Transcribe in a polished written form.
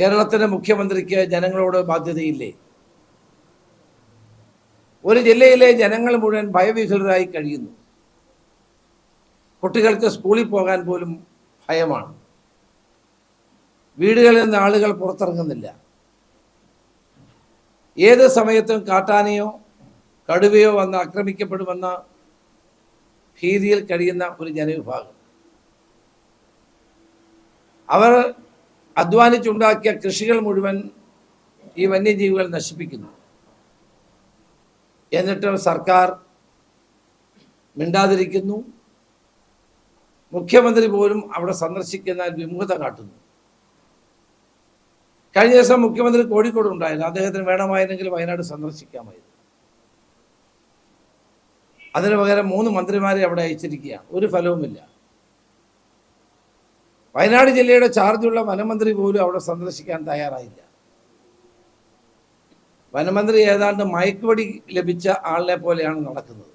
കേരളത്തിലെ മുഖ്യമന്ത്രിക്ക് ജനങ്ങളോട് ബാധ്യതയില്ലേ? ഒരു ജില്ലയിലെ ജനങ്ങൾ മുഴുവൻ ഭയവിഹ്വലരായി കഴിയുന്നു. കുട്ടികൾക്ക് സ്കൂളിൽ പോകാൻ പോലും ഭയമാണ്. വീടുകളിൽ നിന്ന് ആളുകൾ പുറത്തിറങ്ങുന്നില്ല. ഏത് സമയത്തും കാട്ടാനയോ കടുവയോ വന്ന് ആക്രമിക്കപ്പെടുമെന്ന ഭീതിയിൽ കഴിയുന്ന ഒരു ജനവിഭാഗം. അവർ അധ്വാനിച്ചുണ്ടാക്കിയ കൃഷികൾ മുഴുവൻ ഈ വന്യജീവികൾ നശിപ്പിക്കുന്നു. എന്നിട്ട് സർക്കാർ മിണ്ടാതിരിക്കുന്നു. മുഖ്യമന്ത്രി പോലും അവിടെ സന്ദർശിക്കുന്ന വിമുഖത കാട്ടുന്നു. കഴിഞ്ഞ ദിവസം മുഖ്യമന്ത്രി കോഴിക്കോട് ഉണ്ടായിരുന്നു. അദ്ദേഹത്തിന് വേണമായിരുന്നെങ്കിൽ വയനാട് സന്ദർശിക്കാമായിരുന്നു. അതിനു പകരം 3 മന്ത്രിമാരെ അവിടെ അയച്ചിരിക്കുകയാണ്. ഒരു ഫലവുമില്ല. വയനാട് ജില്ലയുടെ ചാർജുള്ള വനമന്ത്രി പോലും അവിടെ സന്ദർശിക്കാൻ തയ്യാറായില്ല. വനമന്ത്രി ഏതാണ്ട് മയക്കുവടി ലഭിച്ച ആളിനെ പോലെയാണ് നടക്കുന്നത്.